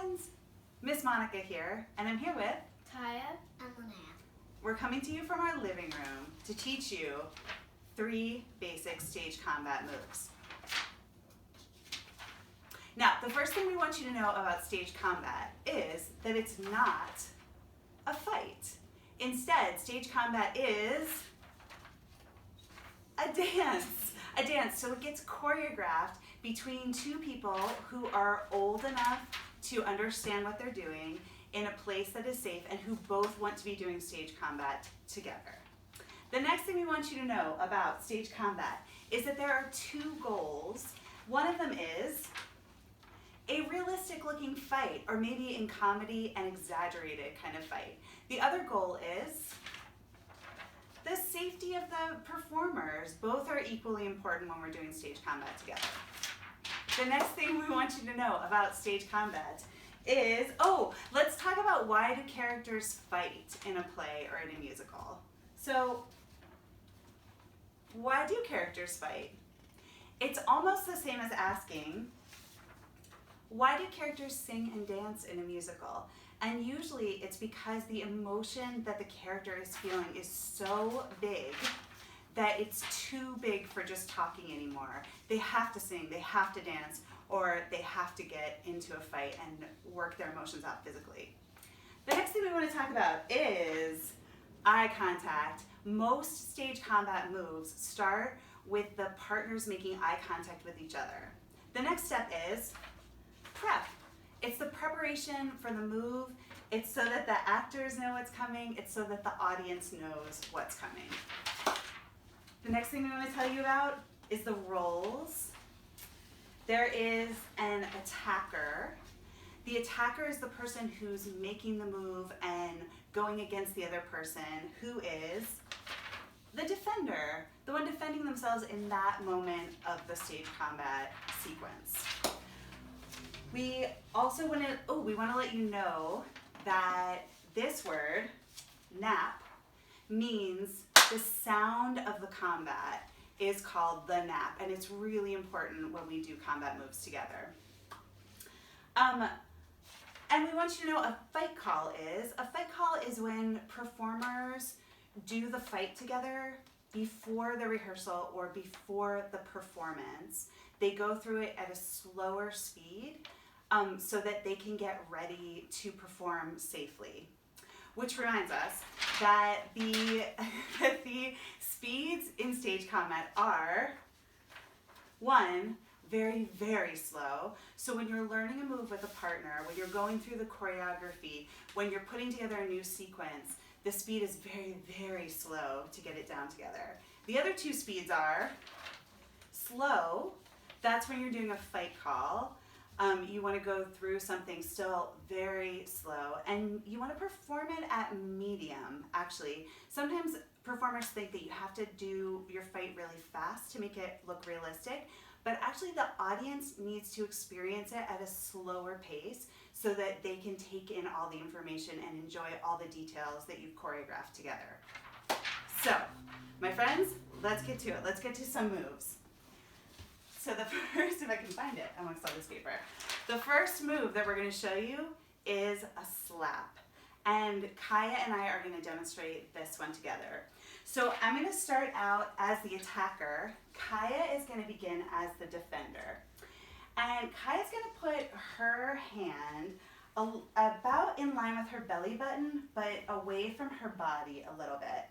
friends, Miss Monica here, and I'm here with Kaya. I'm Linnea. We're coming to you from our living room to teach you 3 basic stage combat moves. Now, the first thing we want you to know about stage combat is that it's not a fight. Instead, stage combat is a dance. A dance, so it gets choreographed between 2 people who are old enough to understand what they're doing in a place that is safe and who both want to be doing stage combat together. The next thing we want you to know about stage combat is that there are 2 goals. One of them is a realistic looking fight, or maybe in comedy, an exaggerated kind of fight. The other goal is the safety of the performers. Both are equally important when we're doing stage combat together. The next thing we want you to know about stage combat is, let's talk about why do characters fight in a play or in a musical. So, why do characters fight? It's almost the same as asking, why do characters sing and dance in a musical? And usually it's because the emotion that the character is feeling is so big that it's too big for just talking anymore. They have to sing, they have to dance, or they have to get into a fight and work their emotions out physically. The next thing we want to talk about is eye contact. Most stage combat moves start with the partners making eye contact with each other. The next step is prep. It's the preparation for the move. It's so that the actors know what's coming. It's so that the audience knows what's coming. The next thing we want to tell you about is the roles. There is an attacker. The attacker is the person who's making the move and going against the other person, who is the defender, the one defending themselves in that moment of the stage combat sequence. We also want to let you know that this word, nap, means the sound of the combat is called the nap, and it's really important when we do combat moves together. And we want you to know a fight call is. A fight call is when performers do the fight together before the rehearsal or before the performance. They go through it at a slower speed so that they can get ready to perform safely. Which reminds us that the speeds in stage combat are 1, very, very slow. So when you're learning a move with a partner, when you're going through the choreography, when you're putting together a new sequence, the speed is very, very slow to get it down together. The other 2 speeds are slow. That's when you're doing a fight call. You want to go through something still very slow, and you want to perform it at medium, actually. Sometimes performers think that you have to do your fight really fast to make it look realistic, but actually the audience needs to experience it at a slower pace so that they can take in all the information and enjoy all the details that you've choreographed together. So, my friends, let's get to it. Let's get to some moves. So the first, if I can find it amongst all this paper, the first move that we're going to show you is a slap. And Kaya and I are going to demonstrate this one together. So I'm going to start out as the attacker. Kaya is going to begin as the defender. And Kaya's going to put her hand about in line with her belly button, but away from her body a little bit.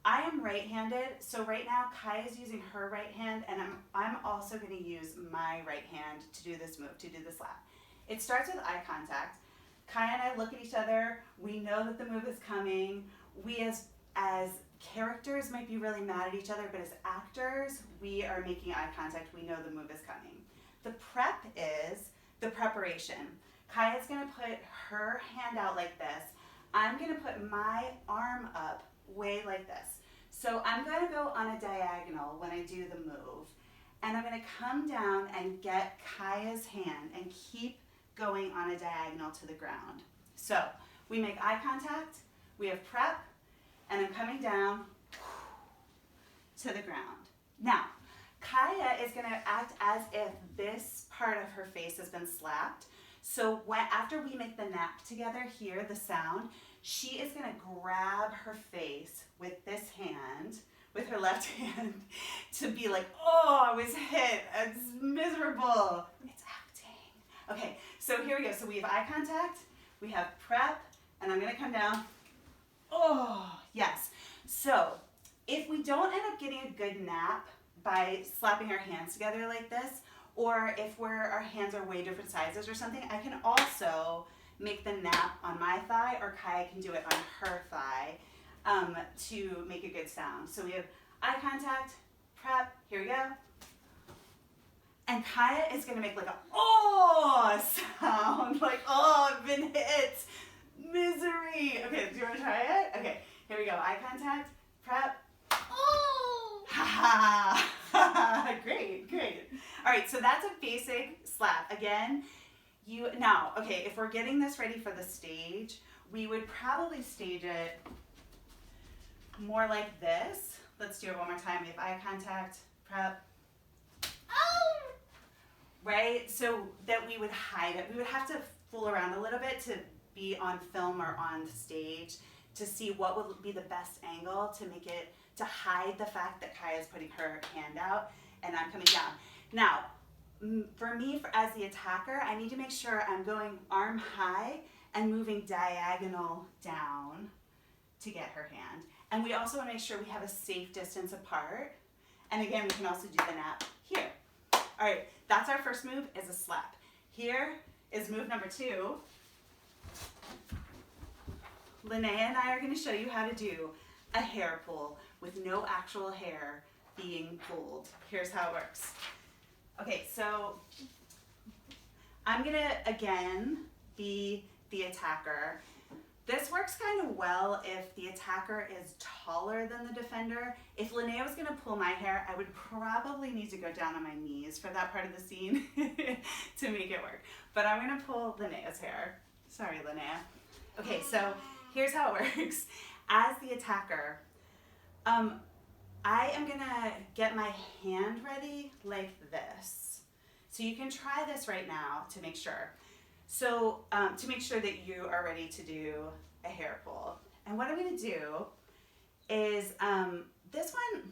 I am right-handed, so right now Kaya is using her right hand, and I'm also going to use my right hand to do this move, to do the slap. It starts with eye contact. Kaya and I look at each other. We know that the move is coming. We as characters might be really mad at each other, but as actors, we are making eye contact. We know the move is coming. The prep is the preparation. Kaya's going to put her hand out like this. I'm going to put my arm up way like this. So I'm going to go on a diagonal when I do the move, and I'm going to come down and get Kaya's hand and keep going on a diagonal to the ground. So we make eye contact, we have prep, and I'm coming down to the ground. Now, Kaya is going to act as if this part of her face has been slapped. So after we make the nap together, hear the sound, she is gonna grab her face with this hand, with her left hand, to be like, oh, I was hit, it's miserable. It's acting. Okay, so here we go. So we have eye contact, we have prep, and I'm gonna come down. Oh, yes. So if we don't end up getting a good nap by slapping our hands together like this, or if our hands are way different sizes or something, I can also make the nap on my thigh, or Kaya can do it on her thigh to make a good sound. So we have eye contact, prep, here we go. And Kaya is gonna make like a oh sound, like oh, I've been hit, misery. Okay, do you wanna try it? Okay, here we go, eye contact, prep, oh, ha ha, great, great. All right, so that's a basic slap. Again, now, okay, if we're getting this ready for the stage, we would probably stage it more like this. Let's do it one more time. We have eye contact, prep, oh, right? So that we would hide it. We would have to fool around a little bit to be on film or on stage to see what would be the best angle to make it, to hide the fact that Kaya's putting her hand out and I'm coming down. Now, for me, as the attacker, I need to make sure I'm going arm high and moving diagonal down to get her hand. And we also want to make sure we have a safe distance apart. And again, we can also do the nap here. All right, that's our first move, is a slap. Here is move number 2. Linnea and I are going to show you how to do a hair pull with no actual hair being pulled. Here's how it works. Okay, so I'm gonna, again, be the attacker. This works kind of well if the attacker is taller than the defender. If Linnea was gonna pull my hair, I would probably need to go down on my knees for that part of the scene to make it work. But I'm gonna pull Linnea's hair. Sorry, Linnea. Okay, so here's how it works. As the attacker, I am gonna get my hand ready like this. So you can try this right now to make sure. So to make sure that you are ready to do a hair pull. And what I'm gonna do is, this one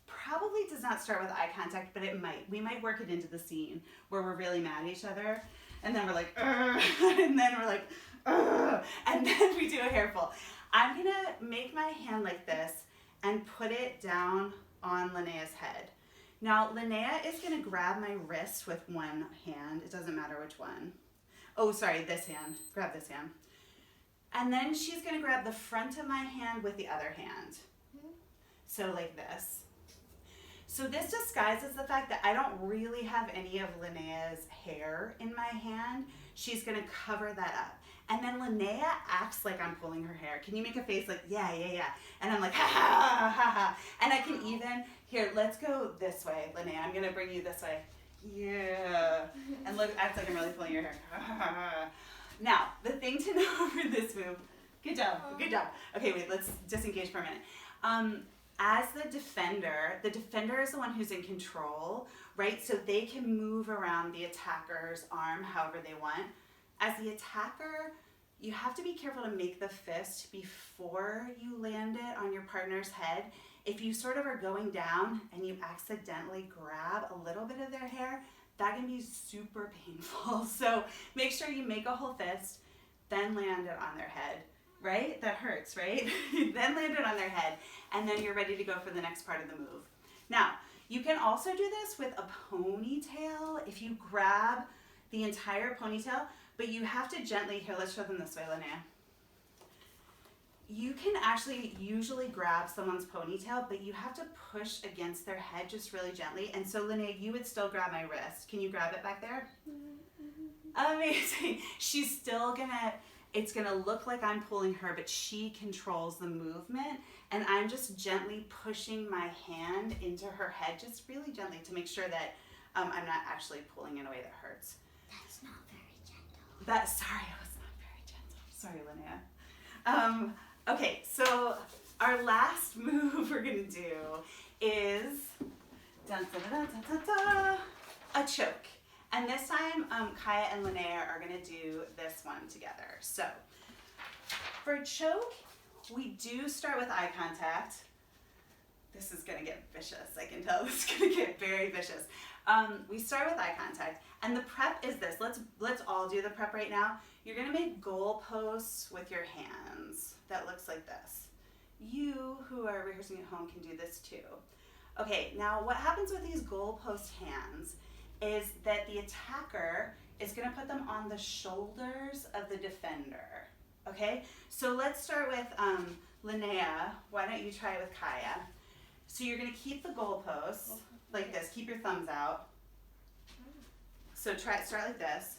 probably does not start with eye contact, but it might. We might work it into the scene where we're really mad at each other. And then we're like, and then we're like, and then we do a hair pull. I'm gonna make my hand like this and put it down on Linnea's head. Now, Linnea is gonna grab my wrist with one hand. It doesn't matter which one. Oh, sorry, this hand. Grab this hand. And then she's gonna grab the front of my hand with the other hand. So like this. So this disguises the fact that I don't really have any of Linnea's hair in my hand. She's gonna cover that up. And then Linnea acts like I'm pulling her hair. Can you make a face like, yeah, yeah, yeah? And I'm like, ha, ha, ha, ha. And I can even, here, let's go this way, Linnea. I'm gonna bring you this way. Yeah. And look, act like I'm really pulling your hair. Now, the thing to know for this move, good job, good job. Okay, wait, let's disengage for a minute. As the defender is the one who's in control, right? So they can move around the attacker's arm however they want. As the attacker, you have to be careful to make the fist before you land it on your partner's head. If you sort of are going down and you accidentally grab a little bit of their hair, that can be super painful. So make sure you make a whole fist, then land it on their head, right? That hurts, right? Then land it on their head, and then you're ready to go for the next part of the move. Now, you can also do this with a ponytail. If you grab the entire ponytail, but you have to gently, here, let's show them this way, Linnea. You can actually usually grab someone's ponytail, but you have to push against their head just really gently. And so, Linnea, you would still grab my wrist. Can you grab it back there? Amazing. She's still gonna, it's gonna look like I'm pulling her, but she controls the movement. And I'm just gently pushing my hand into her head, just really gently to make sure that I'm not actually pulling in a way that hurts. That's not very gentle. Sorry, I was not very gentle. Sorry, Linnea. Okay, so our last move we're gonna do is dun, dun, dun, dun, dun, dun, a choke. And this time, Kaya and Linnea are gonna do this one together. So, for choke, we do start with eye contact. This is gonna get vicious, I can tell. This is gonna get very vicious. We start with eye contact, and the prep is this. Let's all do the prep right now. You're gonna make goalposts with your hands. That looks like this. You who are rehearsing at home can do this too. Okay, now what happens with these goalpost hands is that the attacker is gonna put them on the shoulders of the defender. Okay, so let's start with Linnea. Why don't you try it with Kaya? So you're gonna keep the goalposts like this. Keep your thumbs out. So start like this,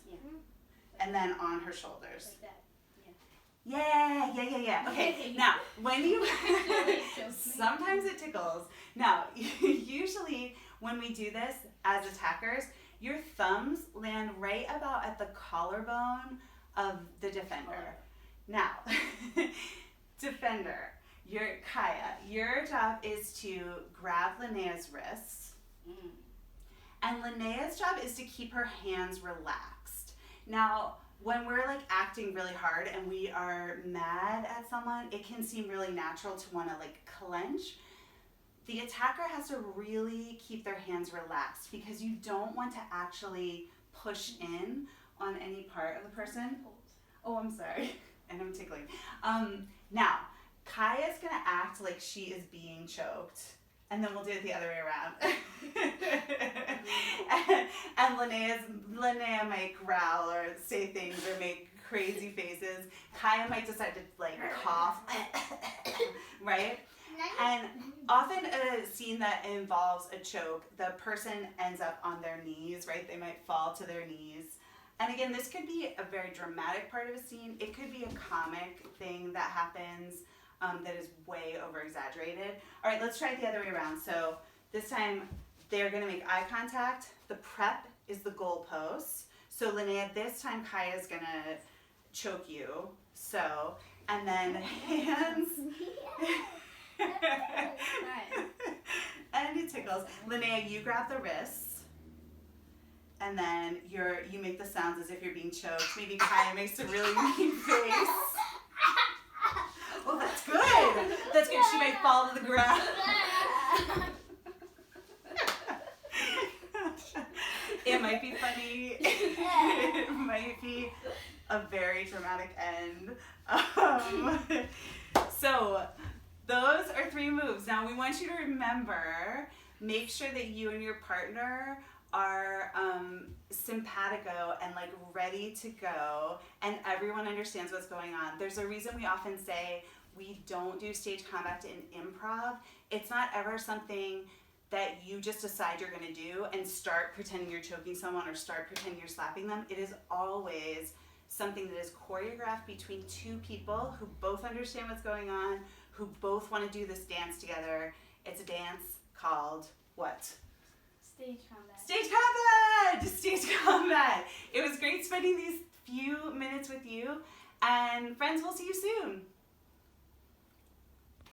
and then on her shoulders. Like that. Yeah. Okay, now when you, sometimes it tickles. Now, usually when we do this as attackers, your thumbs land right about at the collarbone of the defender. Now, defender, Kaya, your job is to grab Linnea's wrists, and Linnea's job is to keep her hands relaxed. Now, when we're like acting really hard and we are mad at someone, it can seem really natural to want to like clench. The attacker has to really keep their hands relaxed because you don't want to actually push in on any part of the person. Oh, I'm sorry. And I'm tickling. Now, Kaya's gonna act like she is being choked, and then we'll do it the other way around. and Linnea might growl or say things or make crazy faces. Kaya might decide to like cough, right? And often a scene that involves a choke, the person ends up on their knees, right? They might fall to their knees. And again, this could be a very dramatic part of a scene. It could be a comic thing that happens that is way over exaggerated. All right, let's try it the other way around. So this time they're gonna make eye contact. The prep is the goalposts. So Linnea, this time Kaya's gonna choke you. So, and then hands. And it tickles. Linnea, you grab the wrists, and then you make the sounds as if you're being choked. Maybe Kaya makes a really mean face. Oh, that's good. That's good. She might fall to the ground. It might be funny. It might be a very dramatic end. So those are 3 moves. Now we want you to remember, make sure that you and your partner are simpatico and like ready to go, and everyone understands what's going on. There's a reason we often say we don't do stage combat in improv. It's not ever something that you just decide you're gonna do and start pretending you're choking someone or start pretending you're slapping them. It is always something that is choreographed between 2 people who both understand what's going on, who both want to do this dance together. It's a dance called what? Stage combat. Stage combat! Stage combat! It was great spending these few minutes with you, and friends, we'll see you soon.